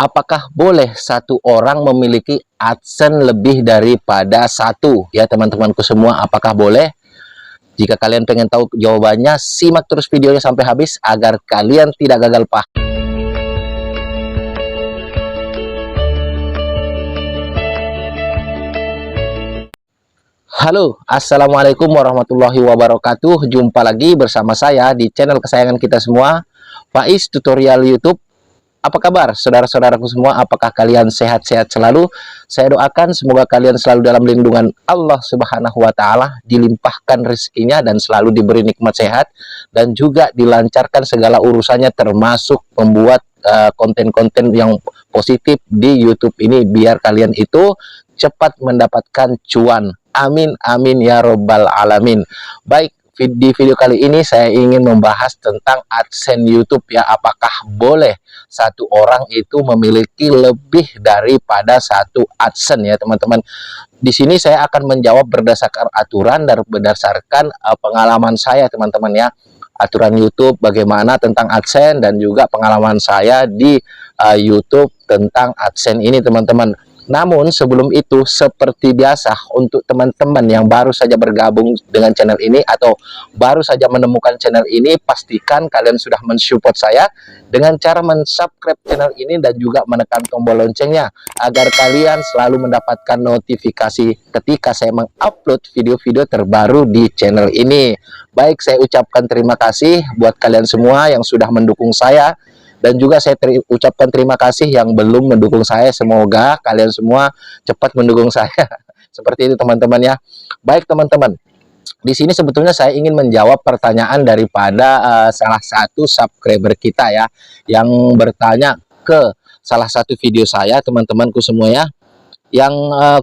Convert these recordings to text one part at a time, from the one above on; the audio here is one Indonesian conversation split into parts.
Apakah boleh satu orang memiliki AdSense lebih daripada satu? Ya teman-temanku semua, apakah boleh? Jika kalian pengen tahu jawabannya, simak terus videonya sampai habis agar kalian tidak gagal paham. Halo, assalamualaikum warahmatullahi wabarakatuh. Jumpa lagi bersama saya di channel kesayangan kita semua, Faiz Tutorial YouTube. Apa kabar saudara-saudaraku semua? Apakah kalian sehat-sehat selalu? Saya doakan semoga kalian selalu dalam lindungan Allah Subhanahu wa taala, dilimpahkan rezekinya dan selalu diberi nikmat sehat dan juga dilancarkan segala urusannya, termasuk membuat konten-konten yang positif di YouTube ini, biar kalian itu cepat mendapatkan cuan. Amin amin ya robbal alamin. Baik, di video kali ini saya ingin membahas tentang AdSense YouTube ya. Apakah boleh satu orang itu memiliki lebih daripada satu AdSense ya teman-teman. Di sini saya akan menjawab berdasarkan aturan dan berdasarkan pengalaman saya teman-teman ya. Aturan YouTube bagaimana tentang AdSense dan juga pengalaman saya di YouTube tentang AdSense ini teman-teman. Namun sebelum itu, seperti biasa, untuk teman-teman yang baru saja bergabung dengan channel ini atau baru saja menemukan channel ini, pastikan kalian sudah mensupport saya dengan cara mensubscribe channel ini dan juga menekan tombol loncengnya agar kalian selalu mendapatkan notifikasi ketika saya mengupload video-video terbaru di channel ini. Baik, saya ucapkan terima kasih buat kalian semua yang sudah mendukung saya. Dan juga saya ucapkan terima kasih yang belum mendukung saya. Semoga kalian semua cepat mendukung saya. Seperti itu teman-teman ya. Baik teman-teman, di sini sebetulnya saya ingin menjawab pertanyaan daripada salah satu subscriber kita ya, yang bertanya ke salah satu video saya teman-temanku semua ya, yang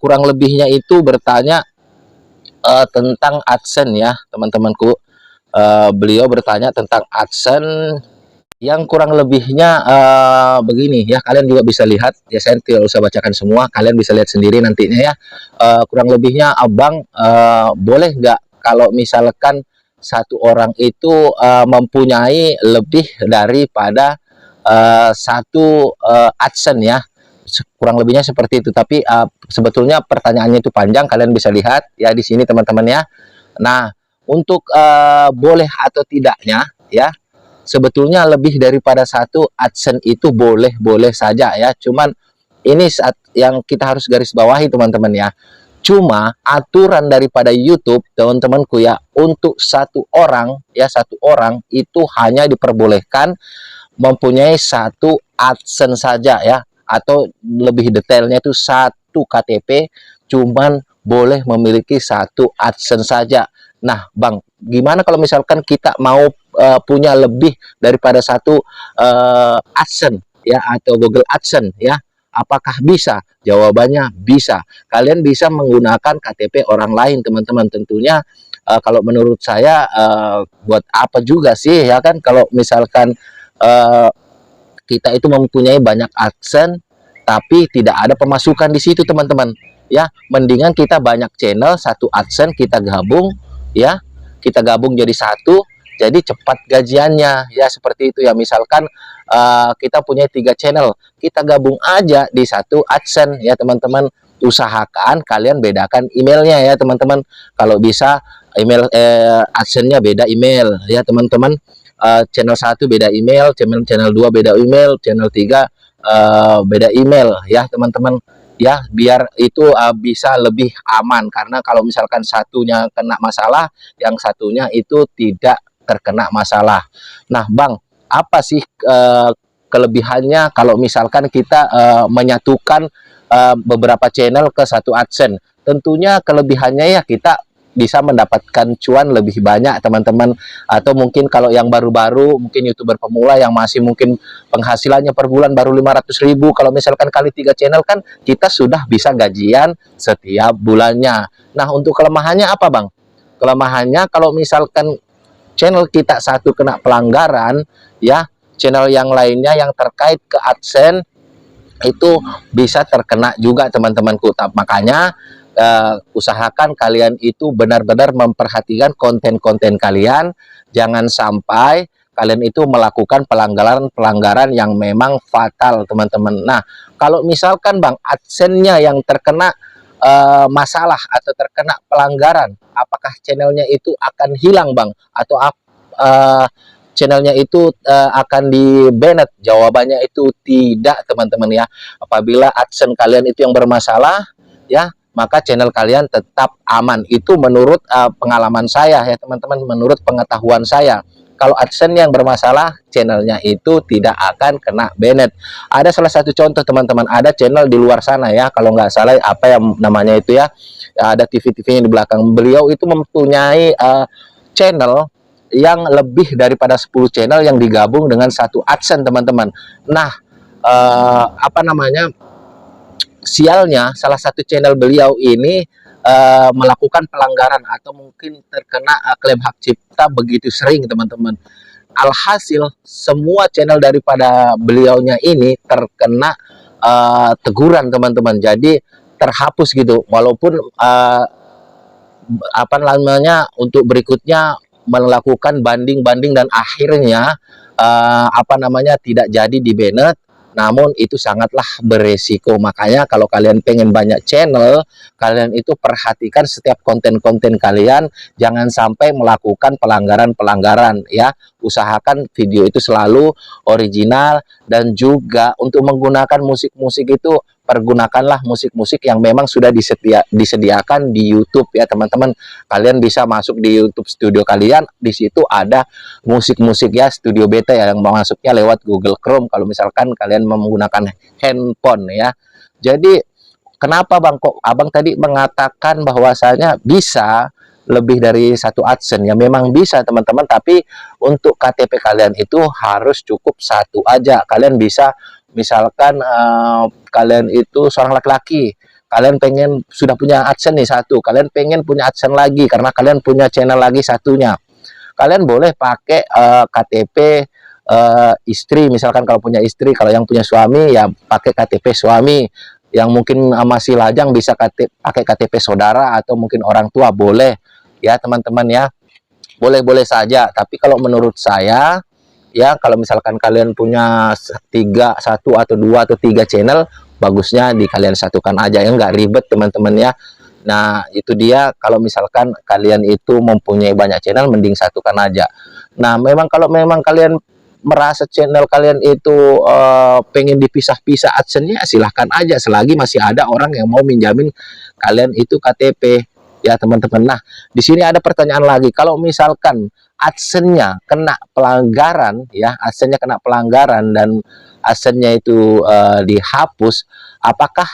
kurang lebihnya itu bertanya tentang AdSense ya teman-temanku. Beliau bertanya tentang AdSense yang kurang lebihnya begini ya, kalian juga bisa lihat ya, saya tidak usah bacakan semua, kalian bisa lihat sendiri nantinya ya. Kurang lebihnya, abang boleh nggak kalau misalkan satu orang itu mempunyai lebih daripada satu AdSense ya, kurang lebihnya seperti itu. Tapi sebetulnya pertanyaannya itu panjang, kalian bisa lihat ya di sini teman-teman ya. Nah, untuk boleh atau tidaknya ya, sebetulnya lebih daripada satu AdSense itu boleh-boleh saja ya. Cuman ini saat yang kita harus garis bawahi teman-teman ya. Cuma aturan daripada YouTube teman-temanku ya, untuk satu orang ya, satu orang itu hanya diperbolehkan mempunyai satu AdSense saja ya, atau lebih detailnya itu satu KTP, cuman boleh memiliki satu AdSense saja. Nah bang, gimana kalau misalkan kita mau punya lebih daripada satu AdSense ya, atau Google AdSense ya, apakah bisa? Jawabannya bisa. Kalian bisa menggunakan KTP orang lain teman-teman. Tentunya kalau menurut saya buat apa juga sih ya kan, kalau misalkan kita itu mempunyai banyak AdSense tapi tidak ada pemasukan di situ teman-teman ya. Mendingan kita banyak channel, satu AdSense kita gabung ya, kita gabung jadi satu, jadi cepat gajiannya ya, seperti itu ya. Misalkan kita punya 3 channel, kita gabung aja di satu AdSense ya teman-teman. Usahakan kalian bedakan emailnya ya teman-teman. Kalau bisa email AdSense-nya beda email ya teman-teman. Channel 1 beda email, channel 2 beda email, channel 3 beda email ya teman-teman ya, biar itu bisa lebih aman. Karena kalau misalkan satunya kena masalah, yang satunya itu tidak terkena masalah. Nah bang, apa sih kelebihannya kalau misalkan kita menyatukan beberapa channel ke satu AdSense? Tentunya kelebihannya ya, kita bisa mendapatkan cuan lebih banyak teman-teman. Atau mungkin kalau yang baru-baru, mungkin YouTuber pemula yang masih mungkin penghasilannya per bulan baru 500.000, kalau misalkan kali 3 channel kan kita sudah bisa gajian setiap bulannya. Nah untuk kelemahannya apa bang? Kelemahannya kalau misalkan channel kita satu kena pelanggaran ya, channel yang lainnya yang terkait ke AdSense itu bisa terkena juga teman-temanku. Makanya usahakan kalian itu benar-benar memperhatikan konten-konten kalian. Jangan sampai kalian itu melakukan pelanggaran-pelanggaran yang memang fatal, teman-teman. Nah, kalau misalkan Bang AdSense-nya yang terkena masalah atau terkena pelanggaran, apakah channelnya itu akan hilang Bang? Atau channelnya itu akan di-banned? Jawabannya itu tidak, teman-teman ya. Apabila AdSense kalian itu yang bermasalah, ya, maka channel kalian tetap aman. Itu menurut pengalaman saya ya teman-teman, menurut pengetahuan saya. Kalau AdSense yang bermasalah, channelnya itu tidak akan kena banned. Ada salah satu contoh teman-teman, ada channel di luar sana ya, kalau nggak salah apa yang namanya itu ya, ada TV-TV-nya di belakang. Beliau itu mempunyai channel yang lebih daripada 10 channel yang digabung dengan satu AdSense, teman-teman. Nah, apa namanya, sialnya salah satu channel beliau ini melakukan pelanggaran atau mungkin terkena klaim hak cipta begitu sering, teman-teman. Alhasil semua channel daripada beliaunya ini terkena teguran, teman-teman. Jadi terhapus gitu, walaupun apa namanya, untuk berikutnya melakukan banding-banding dan akhirnya apa namanya, tidak jadi di banned. Namun itu sangatlah beresiko. Makanya kalau kalian pengen banyak channel, kalian itu perhatikan setiap konten-konten kalian, jangan sampai melakukan pelanggaran-pelanggaran ya. Usahakan video itu selalu original, dan juga untuk menggunakan musik-musik itu pergunakanlah musik-musik yang memang sudah disediakan di YouTube ya teman-teman. Kalian bisa masuk di YouTube studio kalian, di situ ada musik-musik ya, studio beta ya, yang masuknya lewat Google Chrome kalau misalkan kalian menggunakan handphone ya. Jadi kenapa Bang kok Abang tadi mengatakan bahwasanya bisa lebih dari satu AdSense? Ya memang bisa teman-teman, tapi untuk KTP kalian itu harus cukup satu aja. Kalian bisa misalkan kalian itu seorang laki-laki, kalian pengen sudah punya AdSense nih satu, kalian pengen punya AdSense lagi karena kalian punya channel lagi satunya, kalian boleh pakai KTP istri, misalkan kalau punya istri. Kalau yang punya suami ya pakai KTP suami. Yang mungkin masih lajang bisa pakai KTP saudara atau mungkin orang tua, boleh ya teman-teman ya, boleh-boleh saja. Tapi kalau menurut saya ya, kalau misalkan kalian punya satu atau dua atau tiga channel, bagusnya di kalian satukan aja ya, nggak ribet teman-teman ya. Nah itu dia, kalau misalkan kalian itu mempunyai banyak channel, mending satukan aja. Nah memang kalau memang kalian merasa channel kalian itu pengen dipisah-pisah AdSense-nya, silahkan aja, selagi masih ada orang yang mau minjamin kalian itu KTP ya teman-teman. Nah di sini ada pertanyaan lagi, kalau misalkan AdSense-nya kena pelanggaran ya, AdSense-nya kena pelanggaran dan AdSense-nya itu dihapus, apakah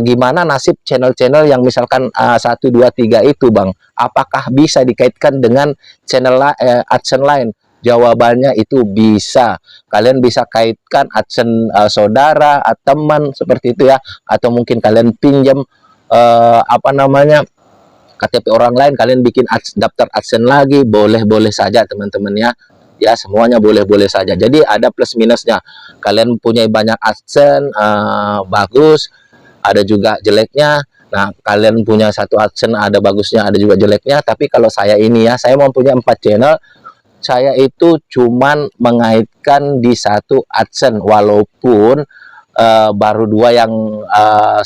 gimana nasib channel-channel yang misalkan 1, 2, 3 itu Bang? Apakah bisa dikaitkan dengan channel AdSense lain? Jawabannya itu bisa. Kalian bisa kaitkan AdSense saudara, teman, seperti itu ya, atau mungkin kalian pinjam apa namanya, KTP orang lain, kalian bikin daftar AdSense lagi, boleh-boleh saja teman-teman ya. Ya semuanya boleh-boleh saja. Jadi ada plus minusnya. Kalian punya banyak AdSense bagus, ada juga jeleknya. Nah kalian punya satu AdSense, ada bagusnya, ada juga jeleknya. Tapi kalau saya ini ya, saya mempunyai 4 channel, saya itu cuman mengaitkan di satu AdSense, walaupun baru 2 yang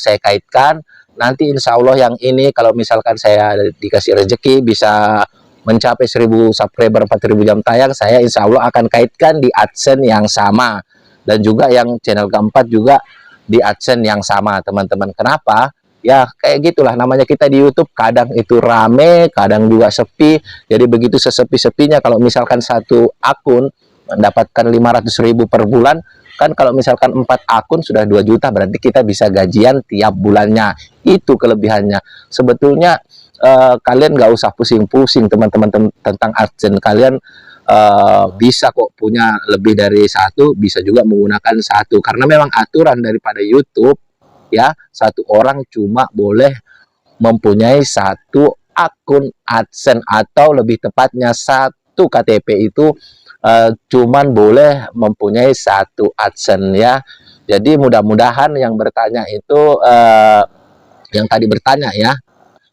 saya kaitkan. Nanti insya Allah yang ini kalau misalkan saya dikasih rezeki bisa mencapai 1000 subscriber, 4000 jam tayang, saya insya Allah akan kaitkan di AdSense yang sama. Dan juga yang channel keempat juga di AdSense yang sama teman-teman. Kenapa? Ya kayak gitulah namanya kita di YouTube, kadang itu rame, kadang juga sepi. Jadi begitu sesepi-sepinya, kalau misalkan satu akun mendapatkan 500.000 per bulan, kan kalau misalkan 4 akun sudah 2 juta, berarti kita bisa gajian tiap bulannya. Itu kelebihannya. Sebetulnya kalian nggak usah pusing-pusing teman-teman tentang AdSense. Kalian bisa kok punya lebih dari satu, bisa juga menggunakan satu, karena memang aturan daripada YouTube ya, satu orang cuma boleh mempunyai satu akun AdSense, atau lebih tepatnya satu KTP itu cuman boleh mempunyai satu AdSense ya. Jadi mudah-mudahan yang bertanya itu yang tadi bertanya ya,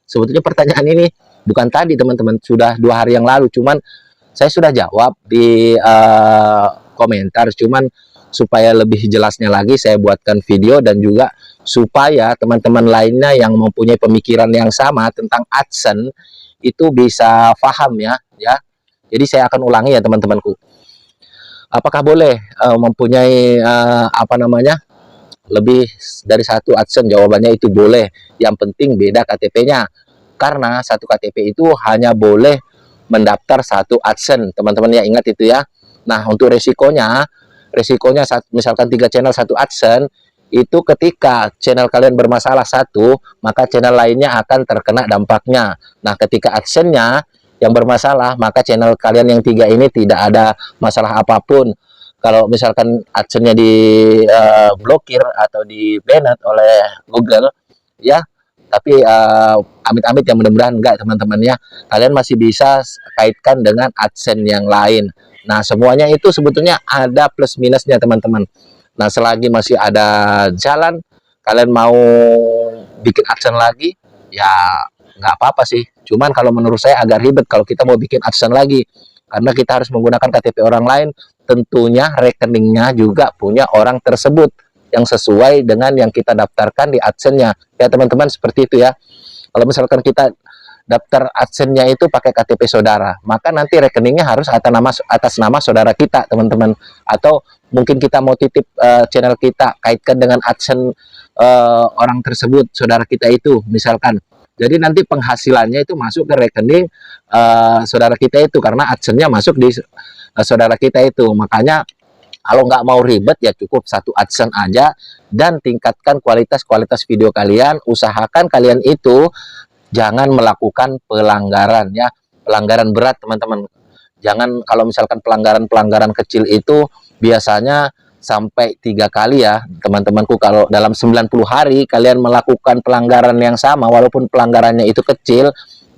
sebetulnya pertanyaan ini bukan tadi teman-teman, sudah 2 hari yang lalu, cuman Saya sudah jawab di komentar, cuman supaya lebih jelasnya lagi saya buatkan video, dan juga supaya teman-teman lainnya yang mempunyai pemikiran yang sama tentang AdSense itu bisa paham ya. Jadi saya akan ulangi ya teman-temanku. Apakah boleh mempunyai lebih dari satu AdSense? Jawabannya itu boleh. Yang penting beda KTP-nya. Karena satu KTP itu hanya boleh mendaftar satu AdSense. Teman-teman ya, ingat itu ya. Nah, untuk resikonya misalkan 3 channel satu AdSense, itu ketika channel kalian bermasalah satu, maka channel lainnya akan terkena dampaknya. Nah, ketika AdSense-nya yang bermasalah, maka channel kalian yang 3 ini tidak ada masalah apapun. Kalau misalkan AdSense-nya di blokir atau di banned oleh Google ya, tapi amit-amit ya, mudah-mudahan enggak teman-teman ya, kalian masih bisa kaitkan dengan AdSense yang lain. Nah, semuanya itu sebetulnya ada plus minusnya teman-teman. Nah, selagi masih ada jalan, kalian mau bikin AdSense lagi, ya nggak apa-apa sih. Cuman kalau menurut saya agak ribet kalau kita mau bikin AdSense lagi, karena kita harus menggunakan KTP orang lain. Tentunya rekeningnya juga punya orang tersebut yang sesuai dengan yang kita daftarkan di AdSense-nya. Ya teman-teman, seperti itu ya. Kalau misalkan kita daftar AdSense-nya itu pakai KTP saudara, maka nanti rekeningnya harus atas nama saudara kita, teman-teman. Atau mungkin kita mau titip channel kita, kaitkan dengan AdSense orang tersebut, saudara kita itu, misalkan. Jadi nanti penghasilannya itu masuk ke rekening saudara kita itu, karena AdSense-nya masuk di saudara kita itu. Makanya kalau nggak mau ribet ya cukup satu AdSense aja, dan tingkatkan kualitas video kalian. Usahakan kalian itu jangan melakukan pelanggaran ya, pelanggaran berat teman-teman. Jangan, kalau misalkan pelanggaran kecil itu biasanya sampai 3 kali ya teman-temanku. Kalau dalam 90 hari kalian melakukan pelanggaran yang sama, walaupun pelanggarannya itu kecil,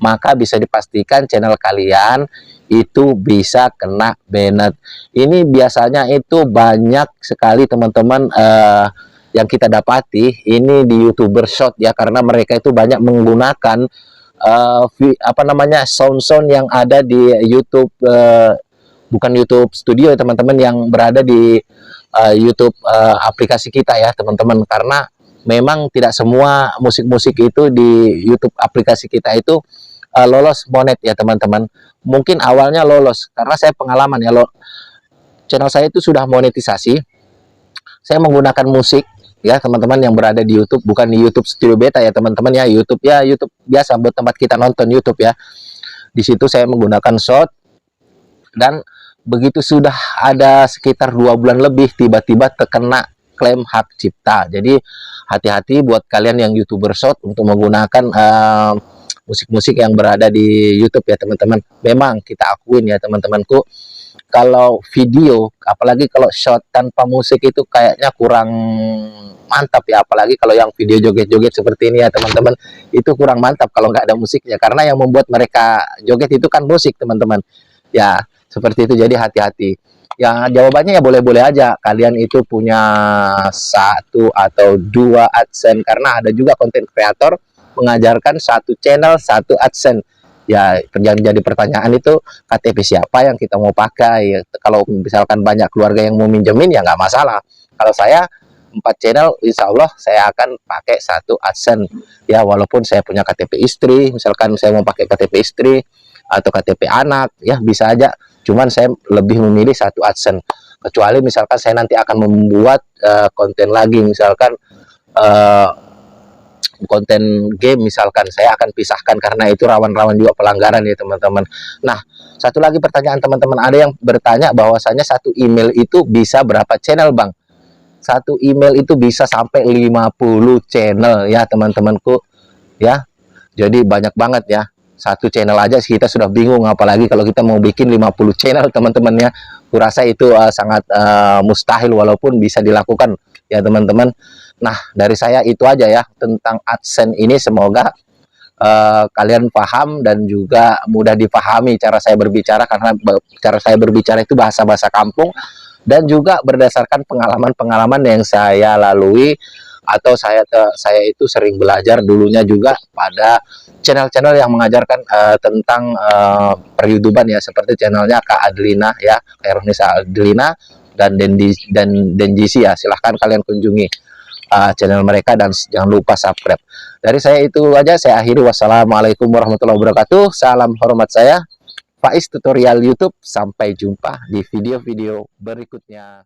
maka bisa dipastikan channel kalian itu bisa kena banned. Ini biasanya itu banyak sekali teman-teman yang kita dapati ini di YouTuber Short ya, karena mereka itu banyak menggunakan sound yang ada di YouTube, bukan YouTube Studio ya teman-teman, yang berada di YouTube aplikasi kita ya teman-teman. Karena memang tidak semua musik-musik itu di YouTube aplikasi kita itu lolos monet ya teman-teman. Mungkin awalnya lolos, karena saya pengalaman ya, channel saya itu sudah monetisasi. Saya menggunakan musik ya teman-teman yang berada di YouTube, bukan di YouTube Studio Beta ya teman-teman ya. YouTube biasa buat tempat kita nonton YouTube ya. Di situ saya menggunakan short, dan begitu sudah ada sekitar 2 bulan lebih, tiba-tiba terkena klaim hak cipta. Jadi hati-hati buat kalian yang YouTuber Short untuk menggunakan musik-musik yang berada di YouTube ya teman-teman. Memang kita akuin ya teman-temanku, kalau video, apalagi kalau short tanpa musik itu kayaknya kurang mantap ya. Apalagi kalau yang video joget-joget seperti ini ya teman-teman, itu kurang mantap kalau nggak ada musiknya, karena yang membuat mereka joget itu kan musik teman-teman ya. Seperti itu, jadi hati-hati. Ya jawabannya ya boleh-boleh aja kalian itu punya 1 atau 2 AdSense, karena ada juga konten kreator mengajarkan 1 channel 1 AdSense. Ya yang jadi pertanyaan itu KTP siapa yang kita mau pakai. Kalau misalkan banyak keluarga yang mau minjemin ya nggak masalah. Kalau saya 4 channel, insya Allah saya akan pakai 1 AdSense ya, walaupun saya punya KTP istri. Misalkan saya mau pakai KTP istri atau KTP anak ya bisa aja, cuman saya lebih memilih 1 AdSense. Kecuali misalkan saya nanti akan membuat konten lagi, misalkan konten game misalkan, saya akan pisahkan karena itu rawan-rawan juga pelanggaran ya teman-teman. Nah, satu lagi pertanyaan teman-teman, ada yang bertanya bahwasanya 1 email itu bisa berapa channel Bang? 1 email itu bisa sampai 50 channel ya teman-temanku ya. Jadi banyak banget ya. 1 channel aja kita sudah bingung, apalagi kalau kita mau bikin 50 channel teman-teman ya. Kurasa itu sangat mustahil, walaupun bisa dilakukan ya teman-teman. Nah, dari saya itu aja ya tentang AdSense ini. Semoga kalian paham dan juga mudah dipahami cara saya berbicara, karena cara saya berbicara itu bahasa-bahasa kampung. dan juga berdasarkan pengalaman-pengalaman yang saya lalui atau saya itu sering belajar dulunya juga pada channel-channel yang mengajarkan tentang per-YouTuban ya, seperti channelnya Kak Adlina ya, Khairunisa Adlina dan Denjisi ya. Silahkan kalian kunjungi channel mereka dan jangan lupa subscribe. Dari saya itu aja, saya akhiri. Wassalamualaikum warahmatullahi wabarakatuh. Salam hormat saya, Faiz Tutorial YouTube. Sampai jumpa di video-video berikutnya.